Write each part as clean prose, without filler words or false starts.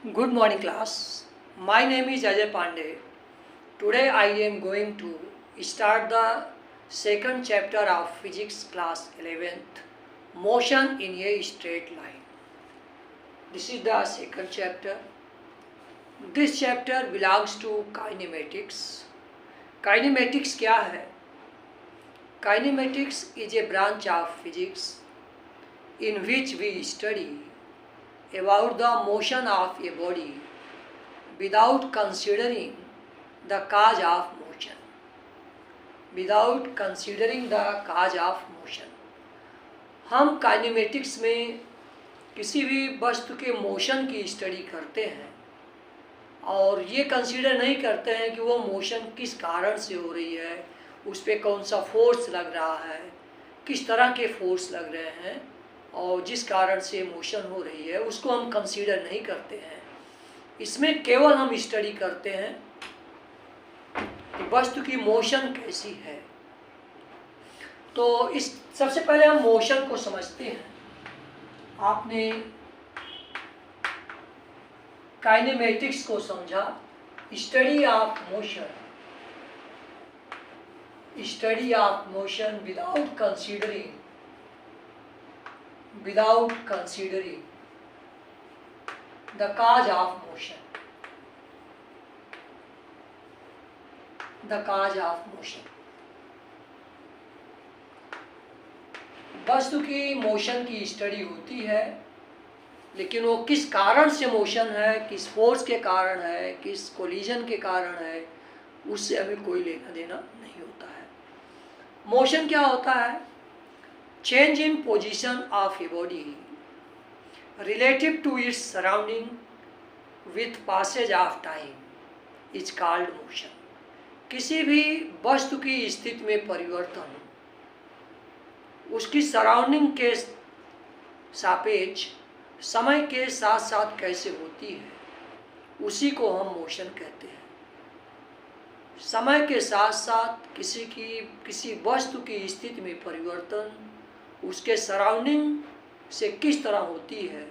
Good morning, class. My name is Ajay Pandey. Today I am going to start the second chapter of Physics class 11th, Motion in a Straight Line. This is the second chapter. This chapter belongs to kinematics. Kinematics क्या है? Kinematics is a branch of physics in which we study about the motion of a body without considering the cause of motion. Without considering the cause of motion. हम kinematics में किसी भी वस्तु के motion की study करते हैं और ये कंसीडर नहीं करते हैं कि वो मोशन किस कारण से हो रही है, उस पर कौन सा फोर्स लग रहा है, किस तरह के फोर्स लग रहे हैं और जिस कारण से मोशन हो रही है उसको हम कंसीडर नहीं करते हैं। इसमें केवल हम स्टडी करते हैं कि वस्तु की मोशन कैसी है। तो इस सबसे पहले हम मोशन को समझते हैं। आपने काइनेमेटिक्स को समझा, study of motion, study of motion without considering the cause of motion. The cause of motion. वस्तु की मोशन की स्टडी होती है, लेकिन वो किस कारण से मोशन है, किस फोर्स के कारण है, किस कोलिजन के कारण है, उससे हमें कोई लेना देना नहीं होता है। मोशन क्या होता है? Change in position of a body relative to its surrounding with passage of time is called motion. किसी भी वस्तु की स्थिति में परिवर्तन उसकी सराउंडिंग के सापेक्ष समय के साथ साथ कैसे होती है, उसी को हम मोशन कहते हैं। समय के साथ साथ किसी वस्तु की स्थिति में परिवर्तन उसके सराउंडिंग से किस तरह होती है,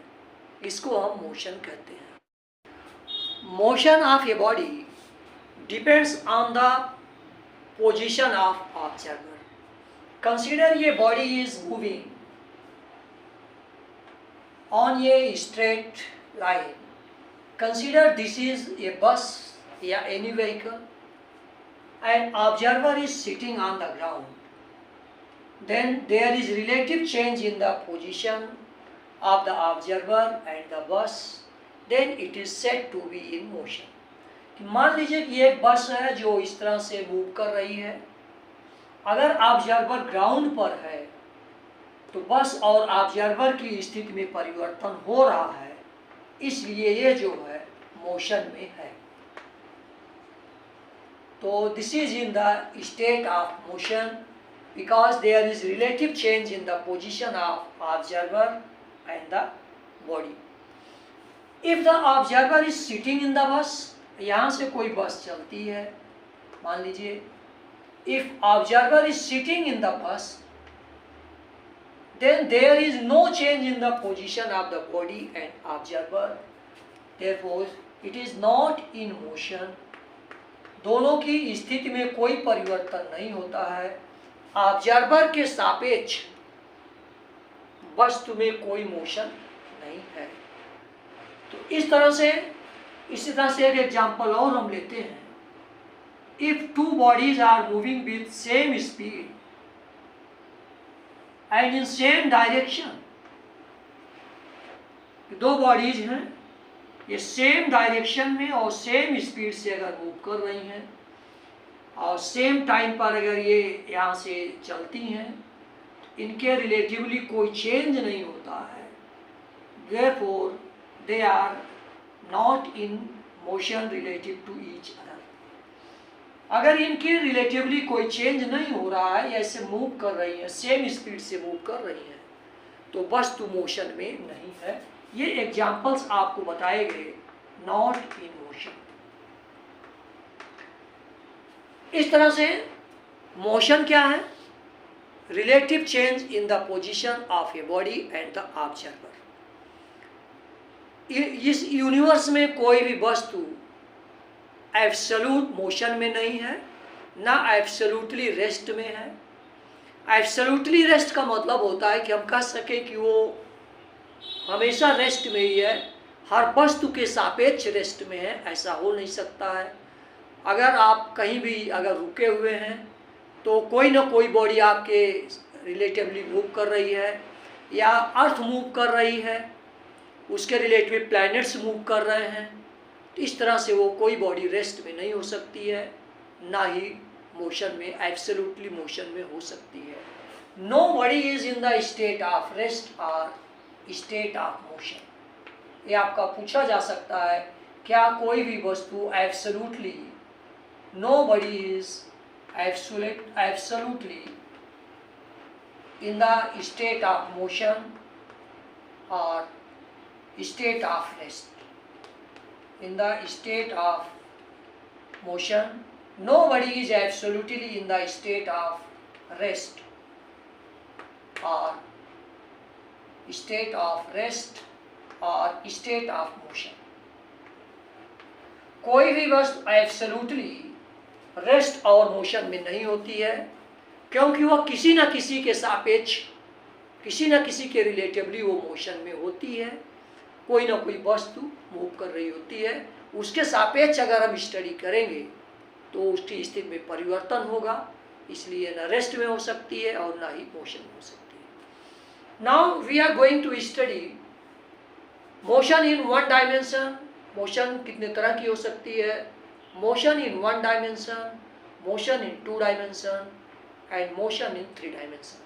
इसको हम मोशन कहते हैं। Motion of a body depends on the position of observer. Consider ये body is moving on a straight line. Consider this is a bus या any vehicle and observer is sitting on the ground. Then there is relative change in the position of the observer and the bus. Then it is said to be in motion. मान लीजिए कि एक बस है जो इस तरह से मूव कर रही है। अगर ऑब्जर्वर ग्राउंड पर है तो बस और ऑब्जर्वर की स्थिति में परिवर्तन हो रहा है, इसलिए ये जो है मोशन में है। तो this is in the state of motion because there is relative change in the position of observer and the body. If the observer is sitting in the bus, यहाँ से कोई बस चलती है, मान लीजिए if observer is sitting in the bus, then there is no change in the position of the body and observer. Therefore, it is not in motion. दोनों की स्थिति में कोई परिवर्तन नहीं होता है। ऑब्जर्वर के सापेक्ष वस्तु में कोई मोशन नहीं है। तो इसी तरह से एक एग्जांपल और हम लेते हैं। If two bodies are moving with same speed and in same direction, दो बॉडीज हैं, ये सेम डायरेक्शन में और सेम स्पीड से अगर मूव कर रही हैं और सेम टाइम पर अगर ये यहाँ से चलती हैं, इनके रिलेटिवली कोई चेंज नहीं होता है। Therefore they are not in motion relative to each other. अगर इनके रिलेटिवली कोई चेंज नहीं हो रहा है या ऐसे मूव कर रही है, सेम स्पीड से मूव कर रही है, तो वस्तु मोशन में नहीं है। ये एग्जाम्पल्स आपको बताए गए, नॉट इन मोशन। इस तरह से मोशन क्या है? Relative change in the position of a body and the observer. इस यूनिवर्स में कोई भी वस्तु एब्सोल्यूट मोशन में नहीं है, ना एब्सोल्यूटली रेस्ट में है। एब्सोल्यूटली रेस्ट का मतलब होता है कि हम कह सकें कि वो हमेशा रेस्ट में ही है, हर वस्तु के सापेक्ष रेस्ट में है, ऐसा हो नहीं सकता है। अगर आप कहीं भी अगर रुके हुए हैं तो कोई ना कोई बॉडी आपके रिलेटिवली मूव कर रही है, या अर्थ मूव कर रही है, उसके रिलेटिव प्लैनेट्स मूव कर रहे हैं। तो इस तरह से वो कोई बॉडी रेस्ट में नहीं हो सकती है, ना ही मोशन में, एब्सोल्युटली मोशन में हो सकती है। No body is in the state of rest और स्टेट ऑफ मोशन। ये आपका पूछा जा सकता है, क्या कोई भी वस्तु absolutely, no body is absolutely in the state of motion or state of rest. In the state of motion, nobody is absolutely in the state of rest or state of rest or state of motion. कोई भी वस्तु absolutely rest और motion में नहीं होती है, क्योंकि वह किसी न किसी के सापेक्ष, किसी न किसी के रिलेटिवली वो मोशन में होती है। कोई ना कोई वस्तु मूव कर रही होती है, उसके सापेक्ष अगर हम स्टडी करेंगे तो उसकी स्थिति में परिवर्तन होगा, इसलिए न रेस्ट में हो सकती है और ना ही मोशन में हो सकती है। Now we are going to study motion in one dimension. Motion कितने तरह की हो सकती है? Motion in one dimension, motion in two dimension and motion in 3 dimension.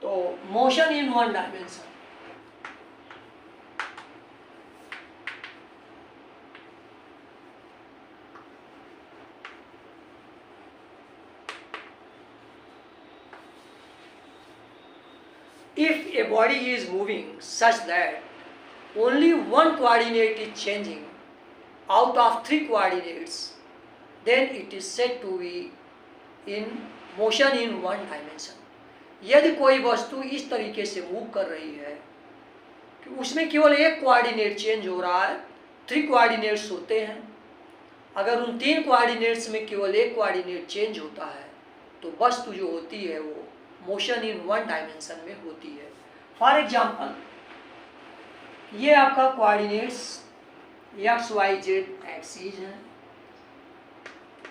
तो motion in 1 dimension, if a body is moving such that only one coordinate is changing out of 3 coordinates, then it is said to be in motion in 1 dimension. यदि कोई वस्तु इस तरीके से move कर रही है कि उसमें केवल एक कोऑर्डिनेट चेंज हो रहा है, 3 कोऑर्डिनेट्स होते हैं, अगर उन 3 कोऑर्डिनेट्स में केवल एक कोऑर्डिनेट चेंज होता है तो वस्तु जो होती है वो मोशन इन 1 डायमेंशन में होती है। फॉर एग्जाम्पल, ये आपका coordinates x Y z axis हैं,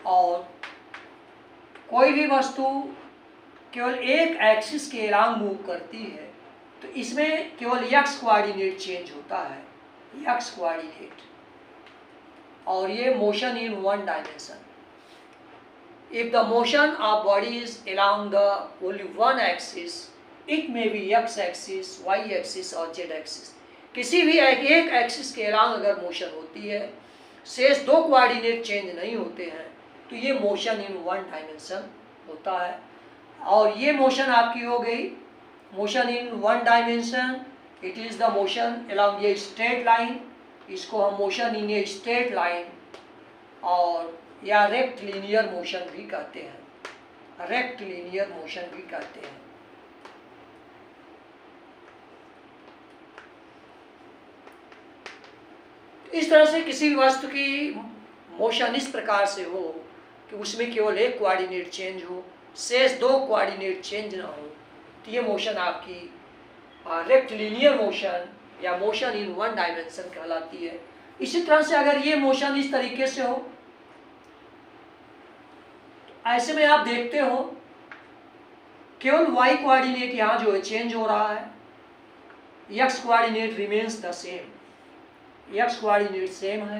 और कोई भी वस्तु केवल एक एक्सिस के अलोंग मूव करती है तो इसमें केवल एक्स कोऑर्डिनेट चेंज होता है, एक्स कोऑर्डिनेट, और ये motion in 1 dimension. If the motion of body is along the only one axis, it may be x axis, y axis और z axis. किसी भी एक एक्सिस के along अगर मोशन होती है, शेष 2 कोऑर्डिनेट चेंज नहीं होते हैं, तो ये मोशन इन 1 डायमेंशन होता है। और ये मोशन आपकी हो गई motion in 1 dimension. It is the motion along ये स्ट्रेट लाइन, इसको हम motion in A straight line और या रेक्ट लीनियर मोशन भी कहते हैं, रेक्ट लीनियर मोशन भी कहते हैं। इस तरह से किसी भी वस्तु की मोशन इस प्रकार से हो कि उसमें केवल एक कोऑर्डिनेट चेंज हो, शेष 2 कोऑर्डिनेट चेंज ना हो, तो ये मोशन आपकी रेक्ट लीनियर मोशन या मोशन इन 1 डायमेंशन कहलाती है। इसी तरह से अगर ये मोशन इस तरीके से हो, ऐसे में आप देखते हो केवल y कोऑर्डिनेट यहाँ जो है चेंज हो रहा है, x coordinate remains the same, x coordinate same है,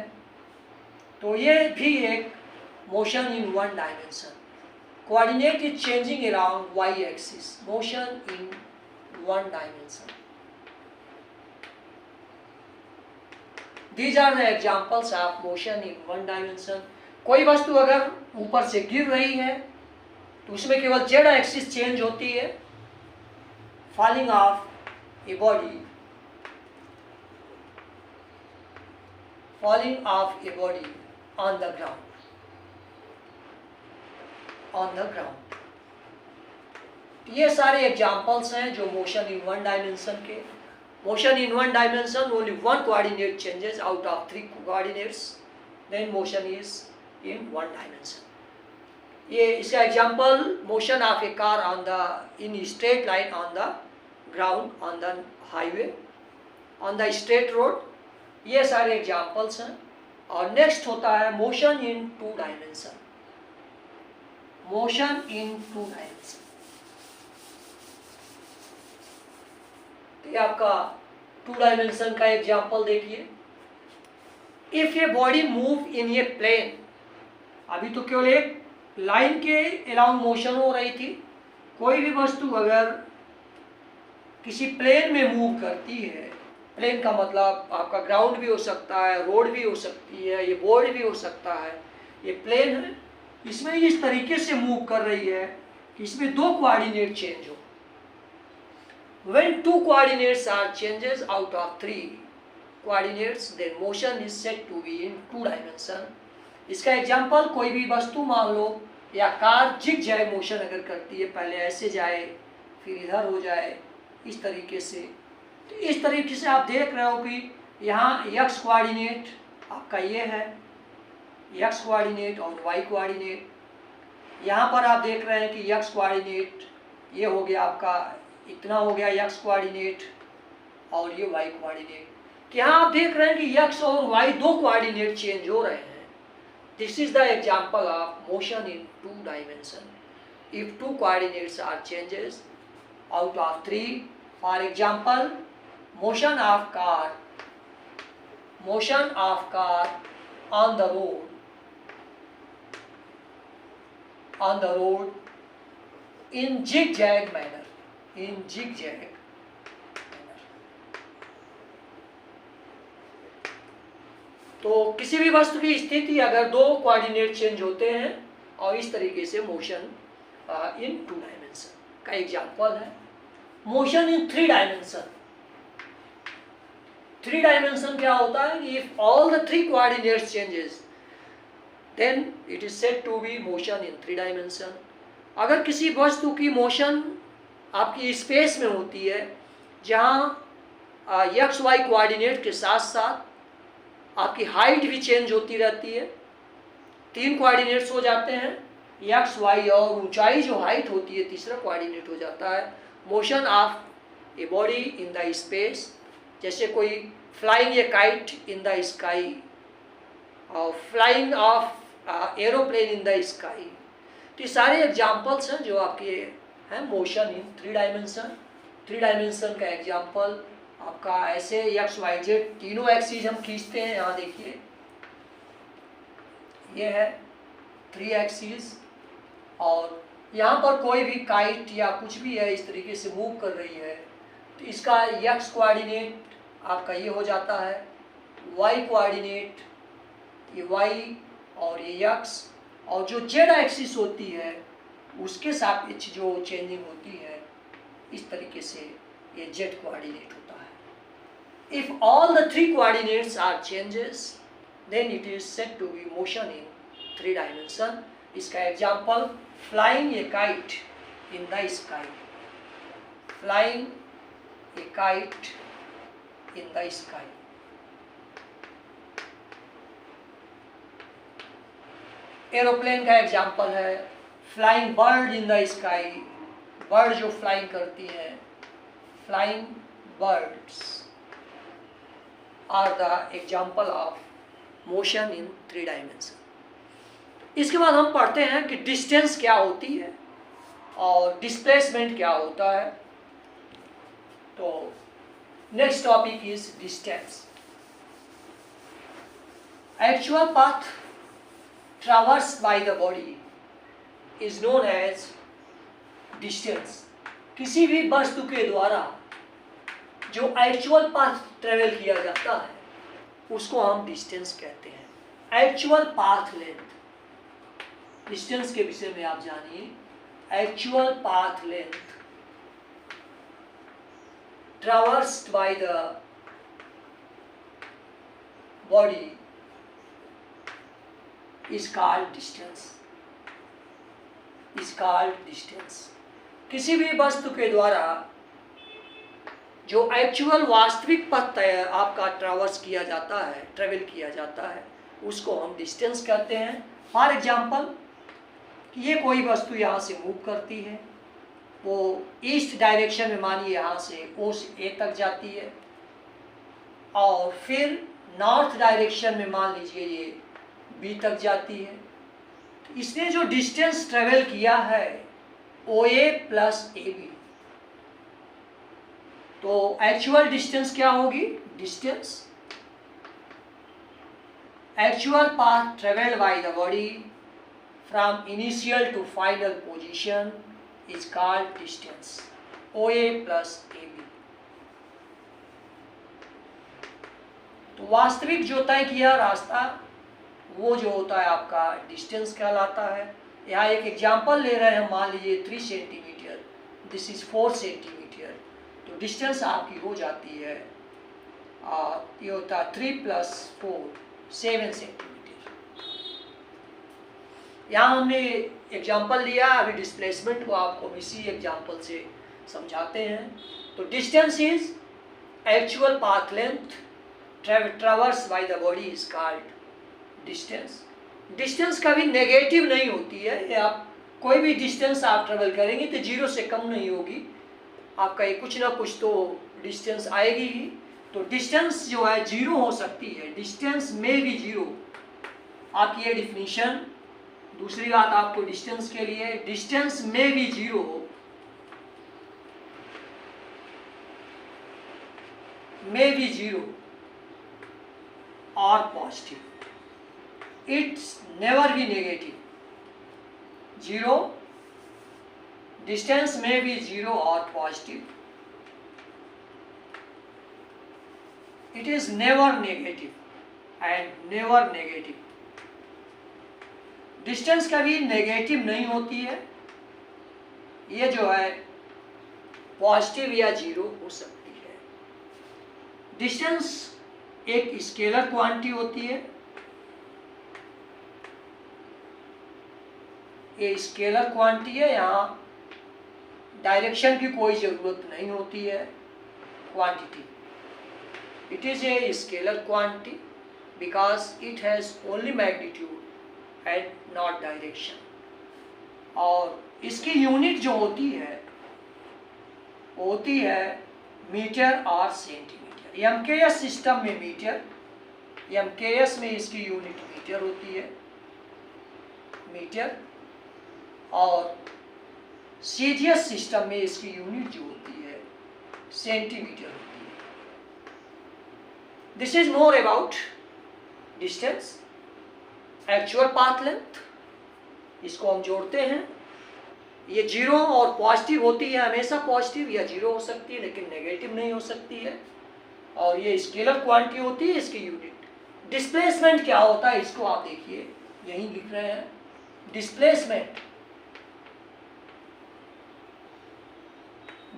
तो ये भी एक motion in 1 dimension. Coordinate is changing around y axis, motion in 1 dimension. These are the examples of motion in 1 dimension. कोई वस्तु अगर ऊपर से गिर रही है तो उसमें केवल z एक्सिस चेंज होती है, falling of a body, falling of a body on the ground. On the ground. ये सारे एग्जाम्पल्स हैं जो मोशन इन वन डायमेंशन के। Motion in one dimension, only one coordinate changes out of 3 coordinates, then motion is in one dimension. ये इसका example motion of a car on the in straight line on the ground, on the highway, on the straight road, ये सारे examples हैं। और next होता है motion in two dimension. Motion in two dimension, ये आपका टू डायमेंशन का example देखिए। If a body move in a plane, अभी तो केवल एक लाइन के अलाउंग मोशन हो रही थी। कोई भी वस्तु अगर किसी प्लेन में मूव करती है, प्लेन का मतलब आपका ग्राउंड भी हो सकता है, रोड भी हो सकती है, ये बोर्ड भी हो सकता है, ये प्लेन है, इसमें इस तरीके से मूव कर रही है कि इसमें 2 कोऑर्डिनेट चेंज हो। When 2 coordinates are changes out of 3 coordinates, then motion is said to be in 2 dimension. इसका एग्जाम्पल कोई भी वस्तु मान लो, या कार जिग जाए मोशन अगर करती है, पहले ऐसे जाए फिर इधर हो जाए, इस तरीके से। तो इस तरीके से आप देख रहे हो कि यहाँ x कोऑर्डिनेट आपका ये है, x कोऑर्डिनेट और y कोऑर्डिनेट। यहाँ पर आप देख रहे हैं कि x कोऑर्डिनेट ये हो गया आपका, इतना हो गया x कोऑर्डिनेट, और ये y कोऑर्डिनेट। यहाँ आप देख रहे हैं कि x और y 2 कोऑर्डिनेट चेंज हो रहे हैं। This is the example of motion in two dimension. If 2 coordinates are changes out of 3, for example motion of car, motion of car on the road, on the road in zigzag manner, in zigzag manner। तो किसी भी वस्तु की स्थिति अगर 2 coordinate change होते हैं, और इस तरीके से मोशन इन 2 डायमेंशन का एग्जाम्पल है। मोशन इन 3 डायमेंशन, 3 डायमेंशन क्या होता है कि if all the 3 coordinates changes, then it is said to be motion in 3 dimension. अगर किसी वस्तु की मोशन आपकी स्पेस में होती है, जहाँ एक्स वाई कोऑर्डिनेट के साथ साथ आपकी हाइट भी चेंज होती रहती है, 3 कोऑर्डिनेट्स हो जाते हैं, एक्स वाई, और ऊंचाई जो हाइट होती है तीसरा कोऑर्डिनेट हो जाता है। Motion of a body in the space, जैसे कोई flying a kite in the sky, और flying of aeroplane in the sky. तो ये सारे एग्जाम्पल्स हैं जो आपके हैं मोशन इन 3 डायमेंशन। 3 डायमेंशन का एग्जाम्पल आपका ऐसे एक्स वाई जेड तीनों एक्सिस हम खींचते हैं। यहाँ देखिए ये है 3 एक्सिस, और यहाँ पर कोई भी काइट या कुछ भी है इस तरीके से मूव कर रही है, तो इसका एक्स कोऑर्डिनेट आपका ये हो जाता है, वाई कोऑर्डिनेट ये वाई और ये एक्स, और जो जेड एक्सिस होती है उसके सापेक्ष जो चेंजिंग होती है इस तरीके से ये जेड कोऑर्डिनेट होता है। If all the 3 coordinates are changes, then it is said to be motion in 3 dimension. इसका example flying a kite in the sky, flying a kite in the sky. Aeroplane का example है flying bird in the sky, bird जो flying करती है, flying birds are the example of motion in 3 dimension. इसके बाद हम पढ़ते हैं कि डिस्टेंस क्या होती है और डिस्प्लेसमेंट क्या होता है। तो next topic is distance. Actual path traversed by the body is known as distance। किसी भी वस्तु के द्वारा जो एक्चुअल पाथ ट्रेवल किया जाता है उसको हम डिस्टेंस कहते हैं। एक्चुअल पाथ लेंथ, डिस्टेंस के विषय में आप जानिए। Actual path length traversed by the body is called distance। Is called distance. किसी भी वस्तु के द्वारा जो एक्चुअल वास्तविक पथ तय आपका ट्रैवर्स किया जाता है, ट्रेवल किया जाता है, उसको हम डिस्टेंस कहते हैं। फॉर एग्जाम्पल, ये कोई वस्तु यहाँ से मूव करती है, वो ईस्ट डायरेक्शन में मानिए यहाँ से ओ से ए तक जाती है, और फिर नॉर्थ डायरेक्शन में मान लीजिए ये बी तक जाती है। तो इसने जो डिस्टेंस ट्रेवल किया है O A plus A B, तो एक्चुअल डिस्टेंस क्या होगी? Distance actual path travelled by the body from initial to final position is called distance O A plus A B. तो वास्तविक जो तय किया रास्ता वो जो होता है आपका डिस्टेंस कहलाता है। यहाँ एक एग्जाम्पल ले रहे हैं, मान लीजिए 3 सेंटीमीटर, दिस इज 4 सेंटीमीटर, तो डिस्टेंस आपकी हो जाती है ये होता है 3 + 4 7 सेंटीमीटर। यहाँ हमने एग्जाम्पल लिया, अभी डिस्प्लेसमेंट को आपको इसी एग्जाम्पल से समझाते हैं। तो distance is actual path length traverse bye the body is called distance. Distance कभी नेगेटिव नहीं होती है, ये आप कोई भी डिस्टेंस आप ट्रेवल करेंगे तो 0 से कम नहीं होगी, आपका ये कुछ ना कुछ तो डिस्टेंस आएगी ही। तो डिस्टेंस जो है 0 हो सकती है, डिस्टेंस में भी 0, आपकी ये डिफिनीशन। दूसरी बात आपको डिस्टेंस के लिए, डिस्टेंस में भी 0 में भी 0 or positive, it's never be negative. 0 distance may be 0 or positive, it is never negative and never negative. Distance कभी नेगेटिव नहीं होती है, ये जो है पॉजिटिव या 0 हो सकती है। डिस्टेंस एक स्केलर क्वांटिटी होती है, ये स्केलर क्वांटिटी है, यहाँ डायरेक्शन की कोई ज़रूरत नहीं होती है। Quantity, it is a scalar quantity because it has only magnitude and not direction. और इसकी यूनिट जो होती है वो होती है मीटर और सेंटीमीटर। एमकेएस सिस्टम में मीटर, एमकेएस में इसकी यूनिट मीटर होती है, मीटर, और सीजीएस सिस्टम में इसकी यूनिट जो होती है सेंटीमीटर होती है। This is more about distance, actual path length, इसको हम जोड़ते हैं। ये 0 और पॉजिटिव होती है, हमेशा पॉजिटिव या 0 हो सकती है, लेकिन नेगेटिव नहीं हो सकती है। और ये स्केलर क्वांटिटी होती है, इसकी यूनिट। डिस्प्लेसमेंट क्या होता है इसको आप देखिए, यहीं लिख रहे हैं। Displacement,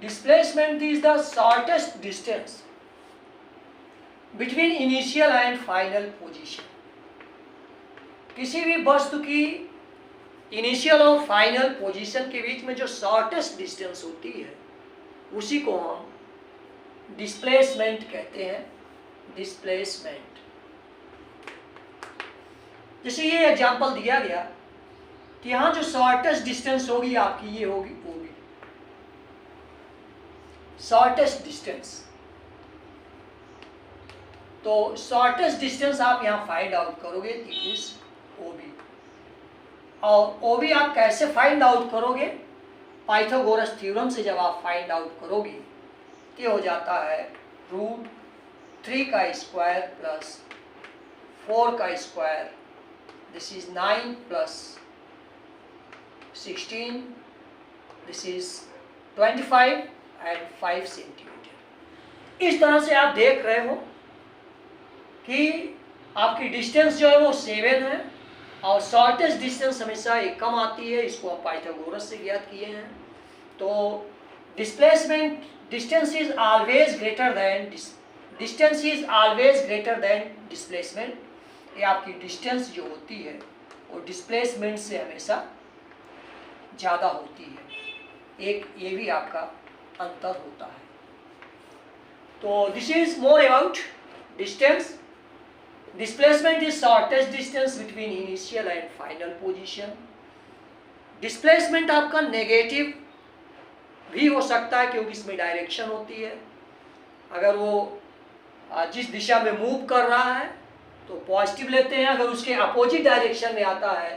displacement is the shortest distance between initial and final position. किसी भी वस्तु की इनिशियल और फाइनल पोजीशन के बीच में जो शॉर्टेस्ट डिस्टेंस होती है उसी को हम डिस्प्लेसमेंट कहते हैं। डिस्प्लेसमेंट, जैसे ये एग्जांपल दिया गया कि यहाँ जो शॉर्टेस्ट डिस्टेंस होगी आपकी ये होगी ओबी, शॉर्टेस्ट डिस्टेंस। तो शॉर्टेस्ट डिस्टेंस आप यहाँ फाइंड आउट करोगे, इट इज ओबी। और ओबी आप कैसे फाइंड आउट करोगे? पाइथागोरस थ्योरम से जब आप फाइंड आउट करोगे ये हो जाता है √3 का स्क्वायर प्लस 4 का square, this is 9 plus 16, this is 25 and 5 centimetre. इस तरह से आप देख रहे हो कि आपकी डिस्टेंस जो है वो 7 है और शॉर्टेस्ट डिस्टेंस हमेशा एक कम आती है, इसको आप पाइथागोरस से ज्ञात किए हैं। तो displacement, distance is always greater than displacement. ये आपकी डिस्टेंस जो होती है वो डिस्प्लेसमेंट से हमेशा ज़्यादा होती है। एक ये भी आपका अंतर होता है। तो this is more about distance. Displacement is shortest distance between initial and final position. Displacement आपका नेगेटिव भी हो सकता है क्योंकि इसमें डायरेक्शन होती है। अगर वो जिस दिशा में मूव कर रहा है तो पॉजिटिव लेते हैं, अगर उसके अपोजिट डायरेक्शन में आता है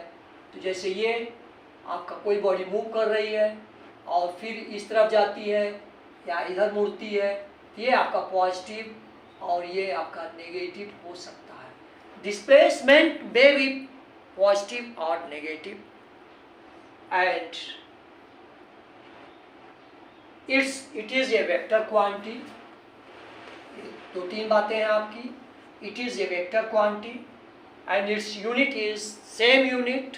तो जैसे ये आपका कोई बॉडी मूव कर रही है और फिर इस तरफ जाती है या इधर मुड़ती है, तो ये आपका पॉजिटिव और ये आपका नेगेटिव हो सकता है। डिस्प्लेसमेंट मे बी पॉजिटिव और negative and it is a vector quantity. दो तीन बातें हैं आपकी। It is a vector quantity and its unit is same unit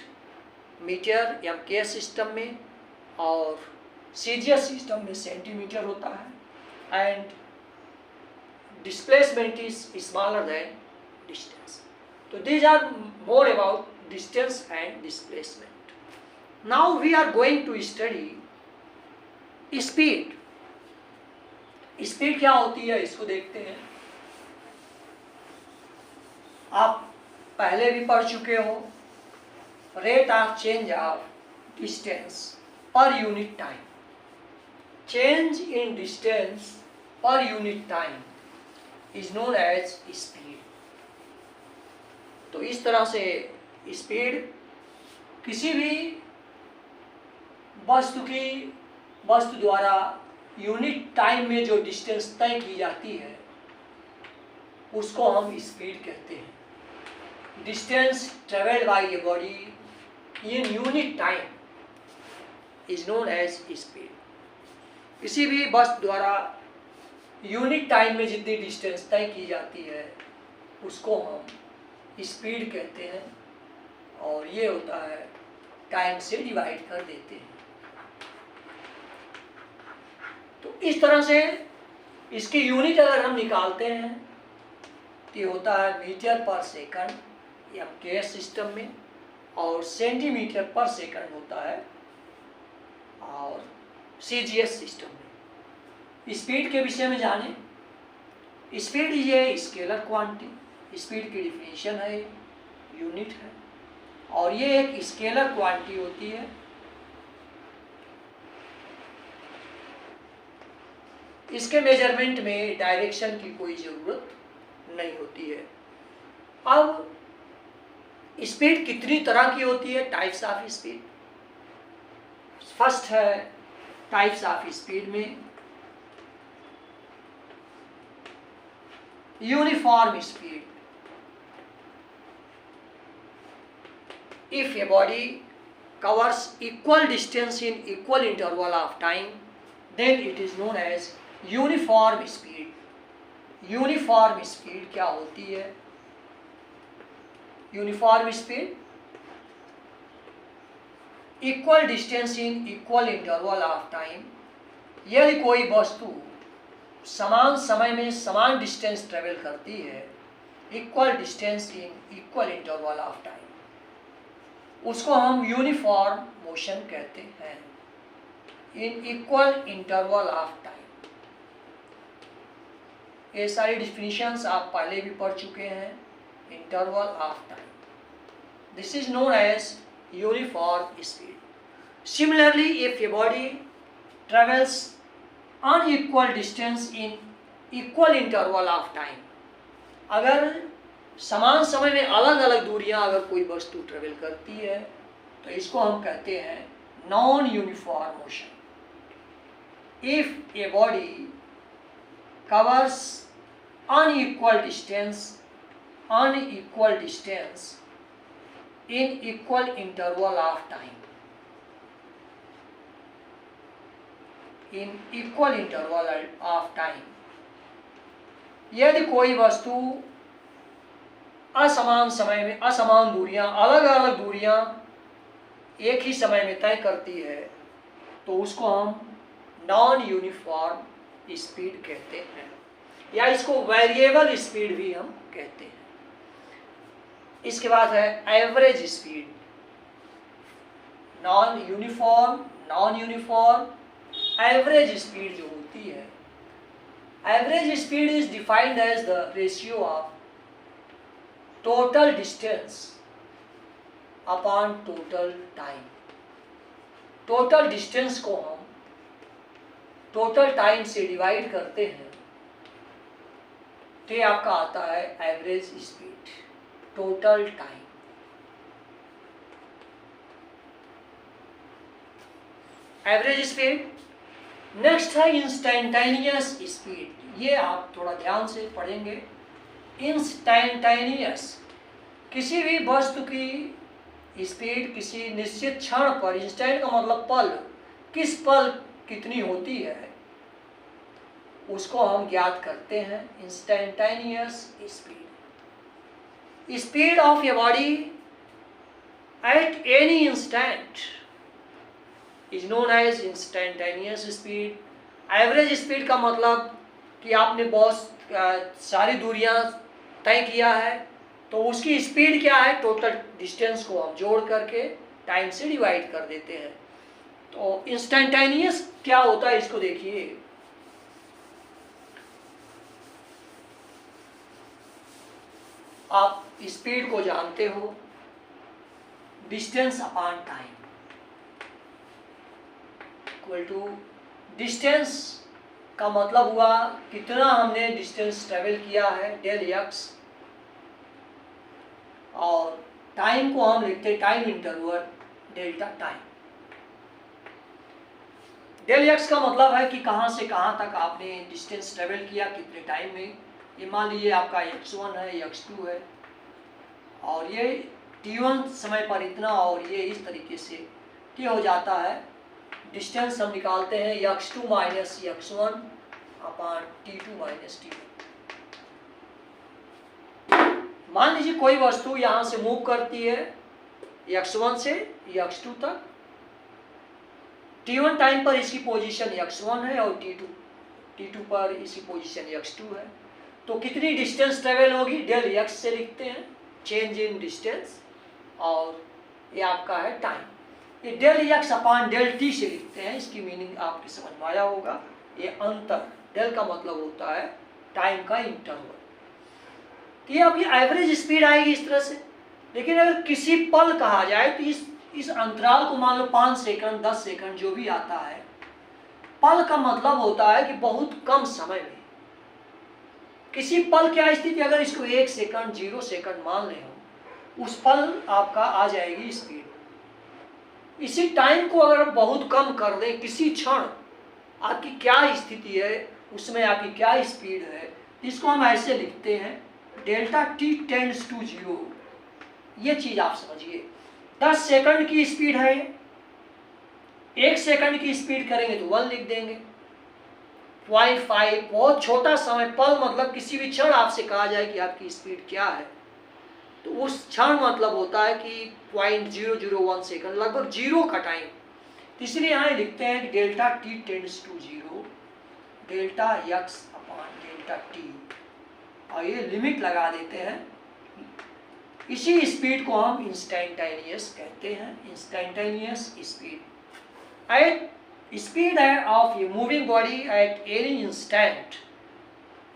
metre MK system में और CGS सिस्टम में सेंटीमीटर होता है and displacement is smaller than distance. तो these are more about distance and displacement. Now we are going to study speed. Speed क्या होती है इसको देखते हैं। आप पहले भी पढ़ चुके हो। Rate of change of distance per unit time. Change in distance per unit time is known as speed. तो इस तरह से स्पीड किसी भी वस्तु द्वारा यूनिट टाइम में जो डिस्टेंस तय की जाती है उसको हम स्पीड कहते हैं। Distance travelled by a body in unit time is known as speed. किसी भी वस्तु द्वारा यूनिट टाइम में जितनी डिस्टेंस तय की जाती है उसको हम स्पीड कहते हैं और ये होता है टाइम से डिवाइड कर देते हैं। तो इस तरह से इसकी यूनिट अगर हम निकालते हैं तो ये होता है मीटर पर सेकंड MK सिस्टम में और सेंटीमीटर पर सेकंड होता है और CGS सिस्टम में। स्पीड के विषय में जाने। स्पीड ये स्केलर क्वांटिटी। स्पीड की डिफिनीशन है, यूनिट है और ये एक स्केलर क्वांटिटी होती है। इसके मेजरमेंट में डायरेक्शन की कोई ज़रूरत नहीं होती है। अब स्पीड कितनी तरह की होती है, टाइप्स ऑफ स्पीड। फर्स्ट है टाइप्स ऑफ स्पीड में uniform speed. If a body covers equal distance in equal interval of time, then it is known as uniform speed. Uniform speed क्या होती है? Uniform speed equal distance in equal interval of time. यदि कोई वस्तु समान समय में समान डिस्टेंस ट्रेवल करती है, equal distance in equal interval of time, उसको हम यूनिफॉर्म मोशन कहते हैं। In equal interval of time, ये सारी डिफिनीशंस आप पहले भी पढ़ चुके हैं। Interval of time, this is known as uniform speed. Similarly if a body travels unequal distance in equal interval of time, अगर समान समय में अलग अलग दूरियां अगर कोई वस्तु ट्रेवल करती है तो इसको हम कहते हैं non uniform motion. If a body covers unequal distance in equal interval of time, in equal interval of time, यदि कोई वस्तु असमान समय में असमान दूरियां, अलग अलग दूरियां एक ही समय में तय करती है तो उसको हम नॉन यूनिफॉर्म स्पीड कहते हैं, या इसको वेरिएबल स्पीड भी हम कहते हैं। इसके बाद है average speed. Non uniform average speed जो होती है, average speed is defined as the ratio of total distance upon total time. Total distance को हम टोटल टाइम से डिवाइड करते हैं तो ये आपका आता है average speed, total time. Average speed. Next है इंस्टेंटेनियस स्पीड। ये आप थोड़ा ध्यान से पढ़ेंगे। इंस्टेंटेनियस, किसी भी वस्तु की स्पीड किसी निश्चित क्षण पर, इंस्टेंट का मतलब पल, किस पल कितनी होती है उसको हम ज्ञात करते हैं। Instantaneous speed. Speed of a body at any instant is known as instantaneous speed. Average speed का मतलब कि आपने बहुत सारी दूरियां तय किया है तो उसकी स्पीड क्या है, टोटल डिस्टेंस को हम जोड़ करके टाइम से डिवाइड कर देते हैं। तो इंस्टेंटेनियस क्या होता है इसको देखिए। आप स्पीड को जानते हो, distance upon time equal to, distance का मतलब हुआ कितना हमने डिस्टेंस ट्रेवल किया है, डेल एक्स, और टाइम को हम लिखते हैं time interval delta time. Del x का मतलब है कि कहाँ से कहाँ तक आपने डिस्टेंस ट्रेवल किया, कितने टाइम में। ये मान लीजिए आपका x1 है, x2 है, और ये t1 समय पर इतना, और ये इस तरीके से क्या हो जाता है, डिस्टेंस हम निकालते हैं x2 minus x1 upon t2 minus t1। मान लीजिए कोई वस्तु यहाँ से मूव करती है x1 से x2 तक, t1 टाइम पर इसकी पोजीशन x1 है और t2 पर इसकी पोजीशन x2 है। तो कितनी डिस्टेंस ट्रेवल होगी, डेल एक्स से लिखते हैं, चेंज इन डिस्टेंस, और ये आपका है टाइम। ये del x upon del t से लिखते हैं। इसकी मीनिंग आपके समझ में आया होगा। ये अंतर, डेल का मतलब होता है टाइम का इंटरवल। तो ये आपकी एवरेज स्पीड आएगी इस तरह से। लेकिन अगर किसी पल कहा जाए तो इस अंतराल को मान लो 5 सेकंड 10 सेकंड जो भी आता है, पल का मतलब होता है कि बहुत कम समय में किसी पल क्या स्थिति, अगर इसको 1 सेकंड 0 सेकंड मान ले हम, उस पल आपका आ जाएगी स्पीड। इसी टाइम को अगर बहुत कम कर दें, किसी क्षण आपकी क्या स्थिति है, उसमें आपकी क्या स्पीड है, इसको हम ऐसे लिखते हैं डेल्टा टी टेंड्स टू 0। ये चीज आप समझिए। 10 सेकंड की स्पीड है, 1 सेकंड की स्पीड करेंगे तो 1 लिख देंगे। 0.5 बहुत छोटा समय, पल मतलब किसी भी क्षण आपसे कहा जाए कि आपकी स्पीड क्या है, तो उस क्षण मतलब होता है कि 0.001 सेकंड, लगभग 0 का टाइम। तो इसलिए यहाँ लिखते हैं कि delta t tends to 0, delta x upon delta t, और ये लिमिट लगा देते हैं। इसी स्पीड को हम इंस्टेंटेनियस कहते हैं। Instantaneous speed. At speed of a moving body at any instant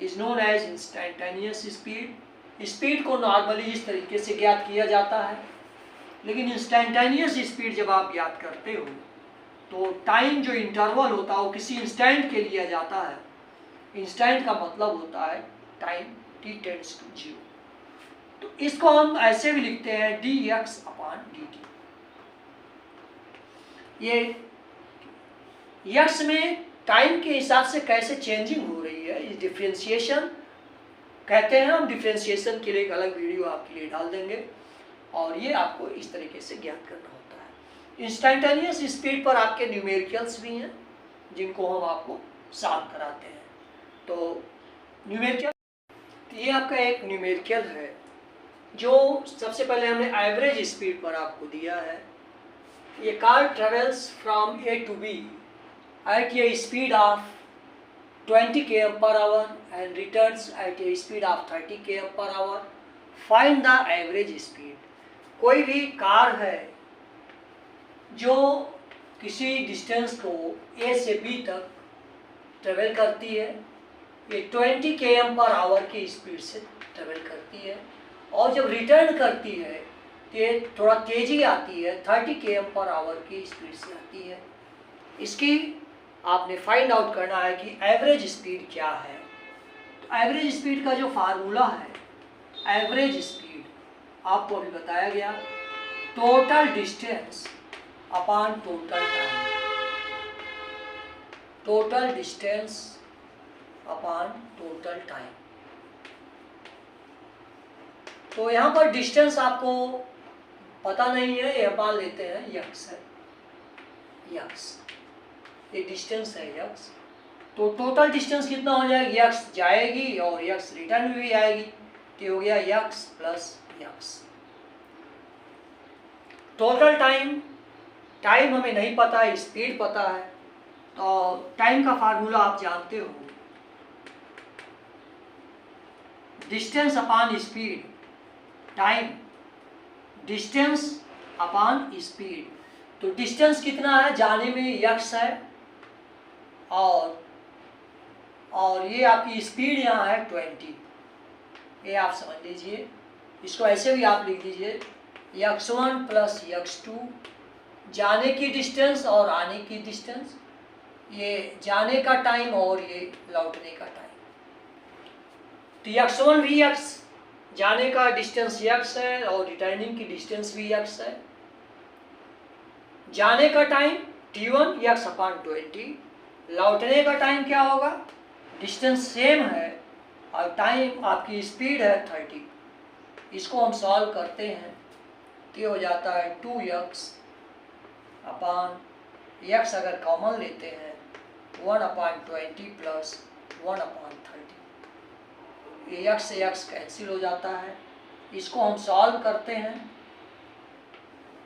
is known as instantaneous speed। Speed को नॉर्मली इस तरीके से ज्ञात किया जाता है, लेकिन इंस्टेंटेनियस स्पीड जब आप ज्ञात करते हो तो टाइम जो इंटरवल होता है वो किसी इंस्टेंट के लिया जाता है। इंस्टेंट का मतलब होता है टाइम t टेंड्स टू 0। तो इसको हम ऐसे भी लिखते हैं dx अपॉन dt। ये एक्स में टाइम के हिसाब से कैसे चेंजिंग हो रही है, इस डिफ्रेंशिएशन कहते हैं हम। डिफ्रेंशिएशन के लिए एक अलग वीडियो आपके लिए डाल देंगे, और ये आपको इस तरीके से ज्ञात करना होता है। इंस्टेंटेनियस स्पीड पर आपके न्यूमेरिकल्स भी हैं जिनको हम आपको सॉल्व कराते हैं। तो न्यूमेरिकल, ये आपका एक न्यूमेरिकल है जो सबसे पहले हमने एवरेज स्पीड पर आपको दिया है। ये car travels from A to B at a speed of 20 km per hour and returns at a speed of 30 km per hour. Find the average speed। कोई भी कार है जो किसी डिस्टेंस को ए से बी तक ट्रेवल करती है, ये 20 km/h की स्पीड से ट्रेवल करती है, और जब रिटर्न करती है तो ये थोड़ा तेज़ी आती है, 30 km/h की स्पीड से आती है। इसकी आपने फाइंड आउट करना है कि एवरेज स्पीड क्या है। तो एवरेज स्पीड का जो फार्मूला है, एवरेज स्पीड आपको अभी बताया गया, total distance upon total time, total distance upon total time. तो यहाँ पर डिस्टेंस आपको पता नहीं है, ये मान लेते हैं यक्स है, यक्स ये डिस्टेंस है यक्स। तो टोटल डिस्टेंस कितना हो जाएगी, यक्स जाएगी और यक्स रिटर्न भी आएगी, तो हो गया x plus x. Total time, time हमें नहीं पता है, स्पीड पता है, तो टाइम का फार्मूला आप जानते हो, distance upon speed, time distance upon speed. तो डिस्टेंस कितना है, जाने में यक्स है, और ये आपकी स्पीड यहाँ है 20, ये आप समझ लीजिए। इसको ऐसे भी आप लिख लीजिए x1 प्लस x2, जाने की डिस्टेंस और आने की डिस्टेंस, ये जाने का टाइम और ये लौटने का टाइम। तो x1 भी x, जाने का डिस्टेंस x है और रिटर्निंग की डिस्टेंस भी x है। जाने का टाइम t1 x/20, लौटने का टाइम क्या होगा, डिस्टेंस सेम है और टाइम आपकी स्पीड है 30। इसको हम सॉल्व करते हैं तो ये हो जाता है 2x अपॉन x, अगर कॉमन लेते हैं 1/20 प्लस 1/30, ये x से x कैंसिल हो जाता है। इसको हम सॉल्व करते हैं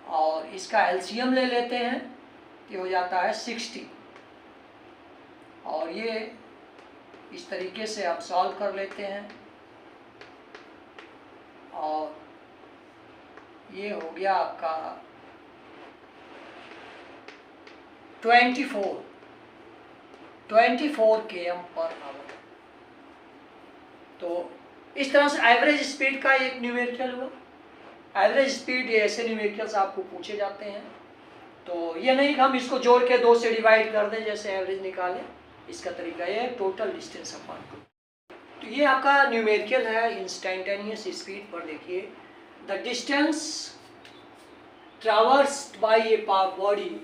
और इसका एलसीएम ले लेते हैं, ये हो जाता है 60, और ये इस तरीके से आप सॉल्व कर लेते हैं, और ये हो गया आपका 24 km/h। तो इस तरह से एवरेज स्पीड का एक न्यूमेरिकल हुआ। एवरेज स्पीड, ये ऐसे न्यूमेरिकल्स आपको पूछे जाते हैं, तो ये नहीं कि हम इसको जोड़ के 2 से डिवाइड कर दें जैसे एवरेज निकालें, इसका तरीका ये है टोटल डिस्टेंस अपॉन टू। तो ये आपका न्यूमेरिकल है इंस्टेंटेनियस स्पीड पर। देखिए, the distance traversed by a body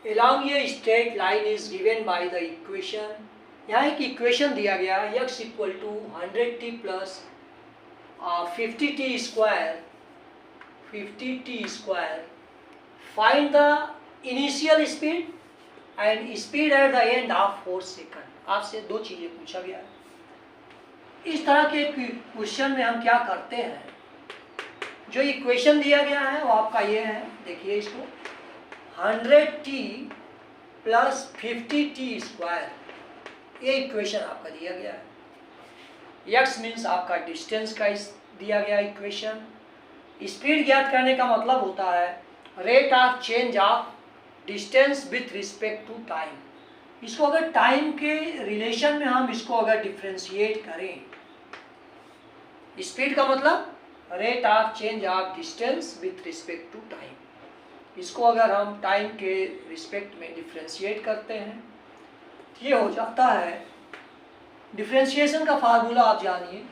along a straight line is given by the equation। यहाँ एक इक्वेशन दिया गया है, x equal to 100t plus 50t square, 50t square, find the initial speed and speed at the end of 4 second. आपसे 2 चीज़ें पूछा गया है। इस तरह के क्वेश्चन में हम क्या करते हैं, जो इक्वेशन दिया गया है वो आपका ये है, देखिए इसको 100t प्लस 50t स्क्वायर, ये इक्वेशन आपका दिया गया है। x मीन्स आपका डिस्टेंस का दिया गया इक्वेशन। स्पीड ज्ञात करने का मतलब होता है rate of change of distance with respect to time. इसको अगर टाइम के रिलेशन में हम इसको अगर डिफ्रेंशिएट करें, स्पीड का मतलब rate of change of distance with respect to time. इसको अगर हम टाइम के रिस्पेक्ट में डिफ्रेंशिएट करते हैं, ये हो जाता है, डिफ्रेंशिएशन का फार्मूला आप जानिए,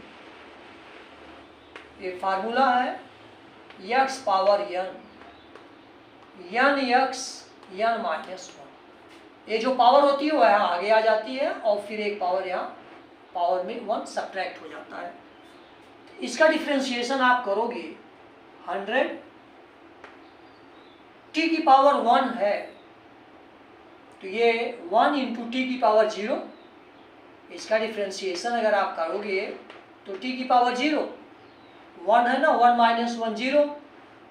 ये फार्मूला है x power n, x n minus 1। ये जो पावर होती है वो यहाँ आगे आ जाती है और फिर एक पावर यहाँ पावर में 1 सब्ट्रैक्ट हो जाता है। इसका डिफ्रेंशिएशन आप करोगे 100 t की पावर 1 है, तो ये 1 इंटू टी की पावर 0, इसका डिफ्रेंशिएशन अगर आप करोगे तो t की पावर 0 1 है ना, 1 माइनस 1 0,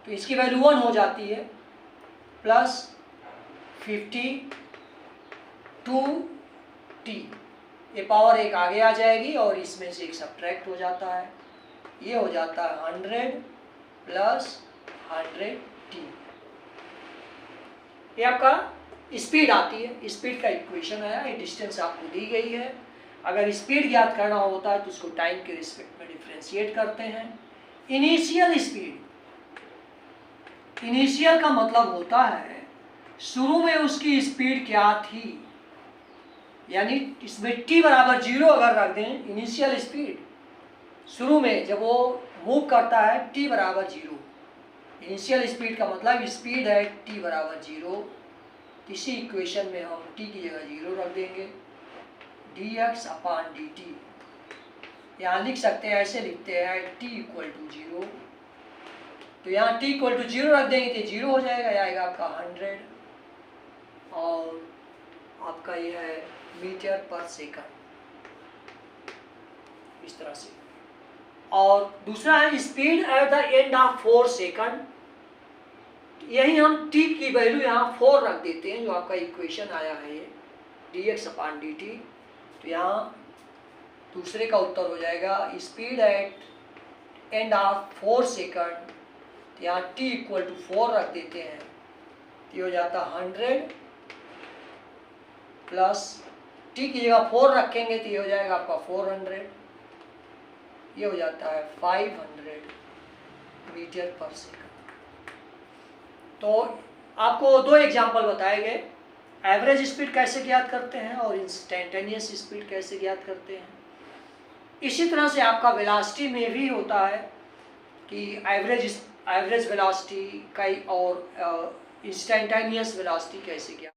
तो इसकी वैल्यू 1 हो जाती है, प्लस 52t, ये पावर एक आगे आ जाएगी और इसमें से एक सब्ट्रैक्ट हो जाता है, ये हो जाता है 100 प्लस 100t। ये आपका स्पीड आती है, स्पीड का इक्वेशन आया, ये डिस्टेंस आपको दी गई है। अगर स्पीड ज्ञात करना होता है तो उसको टाइम के रिस्पेक्ट में डिफ्रेंशिएट करते हैं। इनिशियल स्पीड, इनिशियल का मतलब होता है शुरू में उसकी स्पीड क्या थी, यानी इसमें t बराबर 0 अगर रख दें, इनिशियल स्पीड शुरू में जब वो मूव करता है t बराबर 0, इनिशियल स्पीड का मतलब स्पीड है t बराबर 0, इसी इक्वेशन में हम t की जगह 0 रख देंगे, dx अपान dt। यहाँ लिख सकते हैं, ऐसे लिखते हैं t इक्वल टू 0, तो यहाँ t इक्वल टू 0 रख देंगे तो 0 हो जाएगा, आएगा आपका 100 और आपका ये है मीटर पर सेकंड, इस तरह से। और दूसरा है speed at the end of 4 second, यही हम t की वैल्यू यहाँ 4 रख देते हैं, जो आपका इक्वेशन आया है ये dx अपान dt। तो यहाँ दूसरे का उत्तर हो जाएगा speed at and of 4 second, तो यहाँ t इक्वल टू 4 रख देते हैं, तो ये हो जाता 100 प्लस t की जगह 4 रखेंगे तो ये हो जाएगा आपका 400, ये हो जाता है 500 मीटर पर सेकंड। तो आपको 2 एग्जाम्पल बताए गए, एवरेज स्पीड कैसे ज्ञात करते हैं और इंस्टेंटेनियस स्पीड कैसे ज्ञात करते हैं। इसी तरह से आपका वेलोसिटी में भी होता है कि एवरेज वेलोसिटी कई और इंस्टेंटेनियस वेलोसिटी कैसे ज्ञात।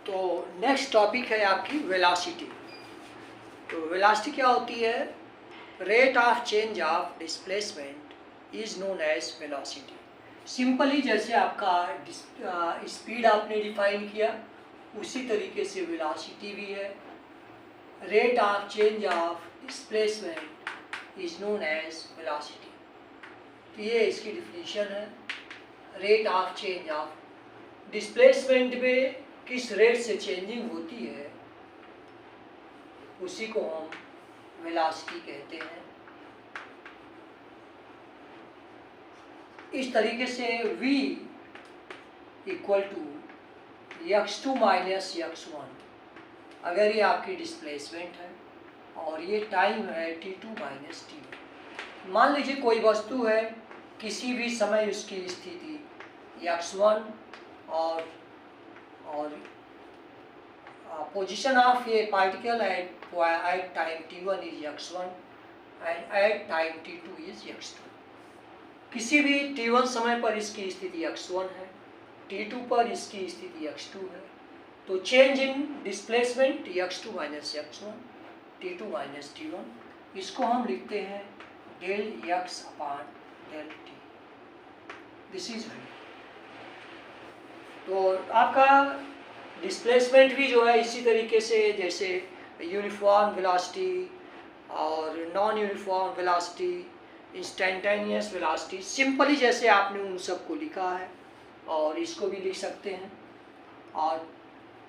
तो नेक्स्ट टॉपिक है आपकी वेलोसिटी। तो वेलोसिटी क्या होती है, rate of change of displacement is known as velocity. Simply जैसे आपका स्पीड आपने डिफाइन किया, उसी तरीके से वेलोसिटी भी है। Rate of change of displacement is known as velocity. तो ये इसकी डिफिनीशन है, rate of change of displacement में किस रेट से चेंजिंग होती है उसी को हम वेलोसिटी कहते हैं। इस तरीके से v equal to x2 minus x1, अगर ये आपकी डिस्प्लेसमेंट है और ये टाइम है t2 माइनस t1। मान लीजिए कोई वस्तु है, किसी भी समय उसकी स्थिति x1 और पोजीशन ऑफ ये particle at time t1 is x1 and at time t2 is x2। किसी भी t1 समय पर इसकी स्थिति x1 है, t2 पर इसकी स्थिति x2 है, तो change in displacement x2 minus x1 t2 minus t1, इसको हम लिखते हैं del x upon del t। This is v। तो आपका डिस्प्लेसमेंट भी जो है इसी तरीके से, जैसे यूनिफॉर्म वेलोसिटी और non uniform velocity, instantaneous velocity, simply जैसे आपने उन सबको लिखा है और इसको भी लिख सकते हैं। और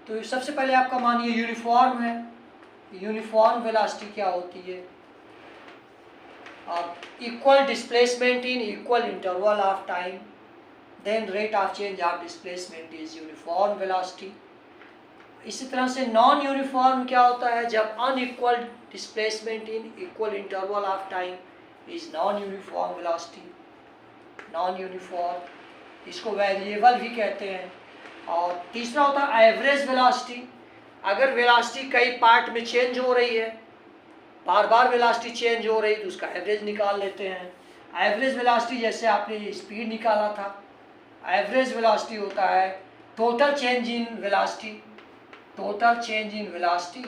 तो सबसे पहले आपका मानिए यूनिफॉर्म है, यूनिफॉर्म वेलोसिटी क्या होती है, और equal displacement in equal interval of time, then rate of change of displacement is uniform velocity. इसी तरह से नॉन यूनिफॉर्म क्या होता है, जब unequal displacement in equal interval of time is non uniform velocity. Non uniform इसको variable भी कहते हैं। और तीसरा होता है एवरेज वेलोसिटी, अगर वेलोसिटी कई पार्ट में चेंज हो रही है, बार बार वेलोसिटी चेंज हो रही है, तो उसका एवरेज निकाल लेते हैं। एवरेज वेलोसिटी जैसे आपने स्पीड निकाला था, एवरेज वेलोसिटी होता है total change in velocity, total change in velocity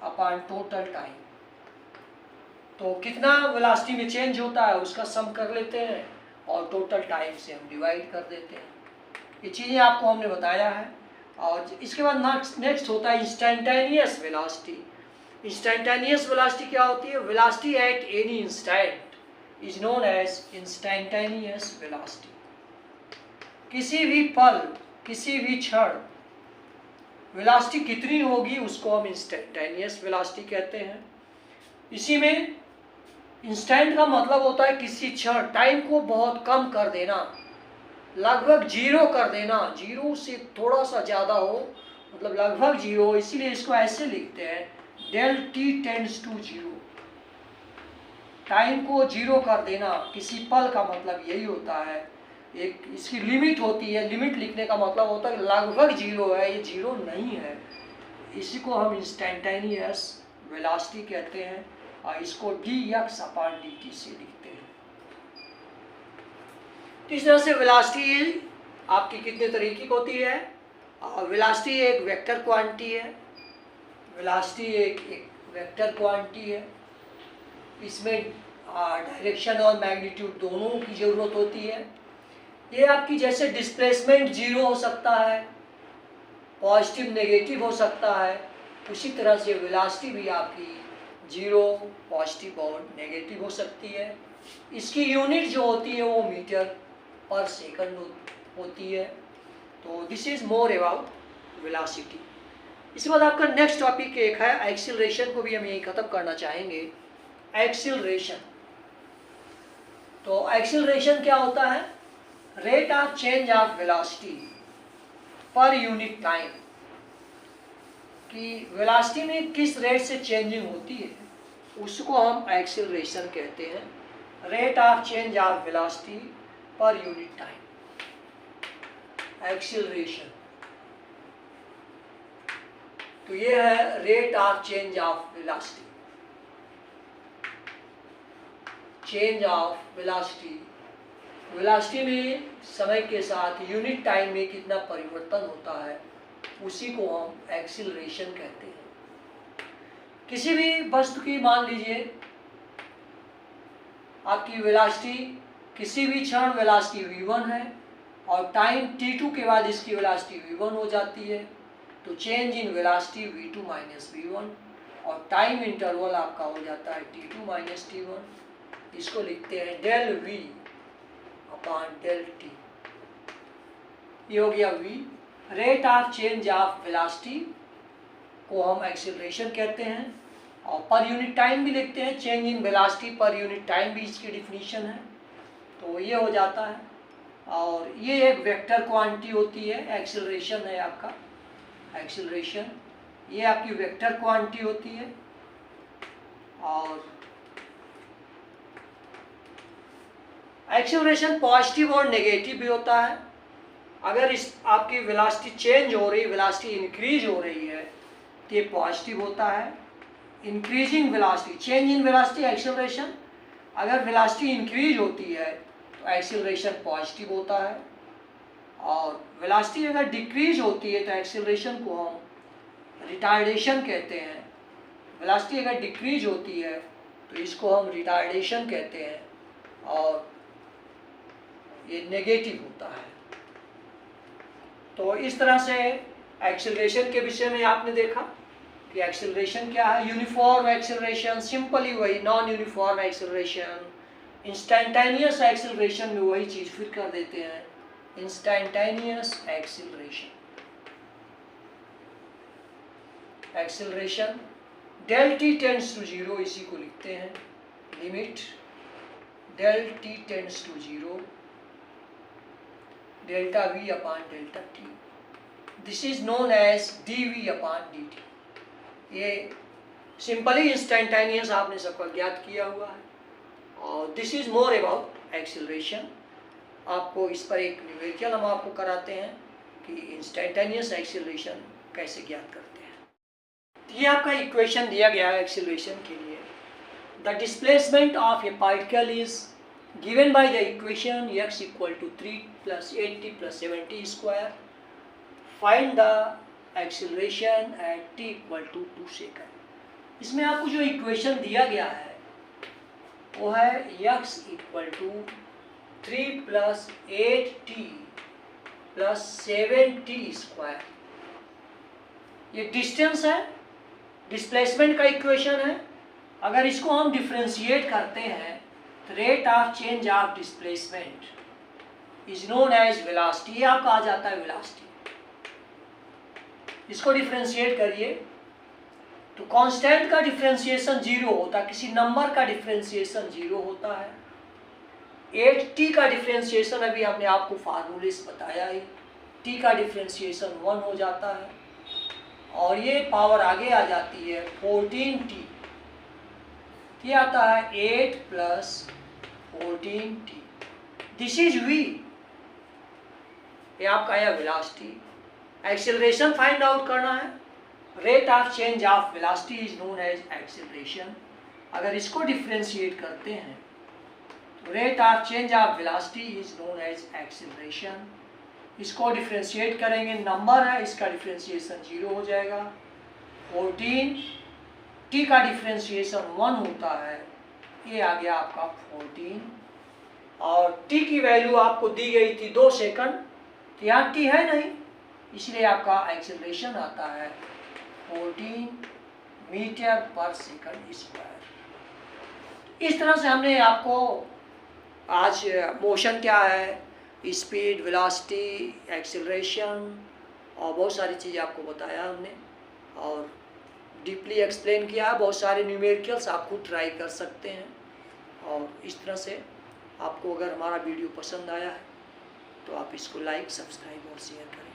upon total time. तो कितना वेलोसिटी में चेंज होता है उसका सम कर लेते हैं और टोटल टाइम से हम डिवाइड कर देते हैं। ये चीज़ें आपको हमने बताया है। और इसके बाद नेक्स्ट होता है इंस्टेंटेनियस वेलोसिटी। इंस्टेंटेनियस वेलोसिटी क्या होती है, velocity at any instant is known as instantaneous velocity. किसी भी पल, किसी भी क्षण वेलोसिटी कितनी होगी उसको हम इंस्टेंटेनियस वेलोसिटी कहते हैं। इसी में इंस्टेंट का मतलब होता है किसी क्षण, टाइम को बहुत कम कर देना, लगभग जीरो कर देना, जीरो से थोड़ा सा ज़्यादा हो, मतलब लगभग जीरो, इसीलिए इसको ऐसे लिखते हैं del t tends to zero. Time को जीरो कर देना किसी पल का मतलब यही होता है। एक इसकी लिमिट होती है, लिमिट लिखने का मतलब होता है लगभग जीरो है, ये जीरो नहीं है, इसी को हम इंस्टेंटेनियस वेलोसिटी कहते हैं और इसको dx/dt से लिखते हैं। इस तरह से वेलोसिटी आपकी कितने तरीके की होती है। वेलोसिटी एक वेक्टर क्वांटिटी है, वेलोसिटी एक वेक्टर क्वांटिटी है, इसमें डायरेक्शन और मैग्नीट्यूड दोनों की ज़रूरत होती है। ये आपकी जैसे डिस्प्लेसमेंट जीरो हो सकता है, पॉजिटिव नेगेटिव हो सकता है, उसी तरह से वेलोसिटी भी आपकी जीरो, पॉजिटिव और नेगेटिव हो सकती है। इसकी यूनिट जो होती है वो मीटर पर सेकंड होती है। तो this is more about velocity. इसके बाद आपका नेक्स्ट टॉपिक एक है एक्सीलरेशन, को भी हम यही ख़त्म करना चाहेंगे। एक्सीलरेशन, तो एक्सीलरेशन क्या होता है, rate of change of velocity पर यूनिट टाइम, कि वेलोसिटी में किस रेट से चेंजिंग होती है उसको हम एक्सीलरेशन कहते हैं। Rate of change of velocity पर यूनिट टाइम, एक्सीलरेशन। तो ये है rate of change of velocity, change of velocity, velocity में समय के साथ यूनिट टाइम में कितना परिवर्तन होता है उसी को हम एक्सीलरेशन कहते हैं। किसी भी वस्तु की मान लीजिए आपकी वेलोसिटी, किसी भी क्षण वेलोसिटी v1 है और टाइम t2 के बाद इसकी वेलोसिटी v1 हो जाती है, तो change in velocity v2 minus v1 और टाइम इंटरवल आपका हो जाता है t2 माइनस t1। इसको लिखते हैं del v upon del t। ये हो गया v। Rate of change of velocity को हम एक्सीलरेशन कहते हैं और पर यूनिट टाइम भी लिखते हैं, चेंज इन वेलोसिटी पर यूनिट टाइम भी इसकी डिफिनीशन है। तो ये हो जाता है, और ये एक वेक्टर क्वांटिटी होती है, एक्सीलरेशन है आपका, एक्सीलरेशन ये आपकी वेक्टर क्वांटिटी होती है। और एक्सीलरेशन पॉजिटिव और नेगेटिव भी होता है। अगर इस आपकी वेलोसिटी चेंज हो रही, वेलोसिटी इंक्रीज हो रही है तो ये पॉजिटिव होता है। Increasing velocity, change in velocity acceleration, अगर वेलोसिटी इंक्रीज होती है तो एक्सीलरेशन पॉजिटिव होता है, और वेलोसिटी अगर डिक्रीज होती है तो एक्सीलरेशन को हम रिटार्डेशन कहते हैं। वेलोसिटी अगर डिक्रीज होती है तो इसको हम रिटार्डेशन कहते हैं, और ये नेगेटिव होता है। तो इस तरह से एक्सीलरेशन के विषय में आपने देखा कि एक्सीलरेशन क्या है। यूनिफॉर्म एक्सीलरेशन, सिंपली वही, non uniform acceleration, instantaneous acceleration में वही चीज़ फिर कर देते हैं, instantaneous acceleration. Acceleration del t tends to zero, इसी को लिखते हैं limit del t tends to zero delta v upon delta t। This is known as dv upon dt। ये सिंपली इंस्टेंटेनियस आपने सबका ज्ञात किया हुआ है, और this is more about acceleration. आपको इस पर एक न्यूमेरिकल हम आपको कराते हैं कि इंस्टेंटेनियस एक्सीलरेशन कैसे ज्ञात करते हैं। ये आपका इक्वेशन दिया गया है एक्सीलरेशन के लिए। The displacement of A particle is given by the equation x equal to 3 plus 80 plus 70 square. Find the acceleration at t equal to 2 second। इसमें आपको जो इक्वेशन दिया गया है वो है x equal to 3 plus 8t plus 7t square। ये distance है, डिस्प्लेसमेंट का इक्वेशन है। अगर इसको हम डिफ्रेंशिएट करते हैं, rate of change of displacement is known as velocity, ये आपका आ जाता है वेलोसिटी। इसको डिफ्रेंशिएट करिए तो कांस्टेंट का डिफरेंशिएशन 0 होता है, किसी नंबर का डिफरेंशिएशन 0 होता है। 8t का डिफरेंशिएशन अभी हमने आपको फार्मूले से बताया ही, t का डिफरेंशिएशन 1 हो जाता है और ये पावर आगे आ जाती है 14t, ये आता है 8 plus 14t। This is v, ये आपका है वेलोसिटी। एक्सेलरेशन फाइंड आउट करना है, rate of change of velocity is known as acceleration. अगर इसको डिफरेंशिएट करते हैं तो rate of change of velocity is known as acceleration. इसको डिफरेंशिएट करेंगे, नंबर है इसका डिफरेंशिएशन 0 हो जाएगा। 14 t का डिफरेंशिएशन 1 होता है, ये आ गया आपका 14 और t की वैल्यू आपको दी गई थी 2 सेकंड, तो यहाँ t है नहीं, इसलिए आपका एक्सेलरेशन आता है 14 मीटर पर सेकंड स्क्वायर। इस तरह से हमने आपको आज मोशन क्या है, स्पीड, वेलोसिटी, एक्सेलरेशन और बहुत सारी चीज़ें आपको बताया हमने और डीपली एक्सप्लेन किया है। बहुत सारे न्यूमेरिकल्स आप खुद ट्राई कर सकते हैं और इस तरह से आपको अगर हमारा वीडियो पसंद आया है तो आप इसको लाइक, सब्सक्राइब और शेयर करें।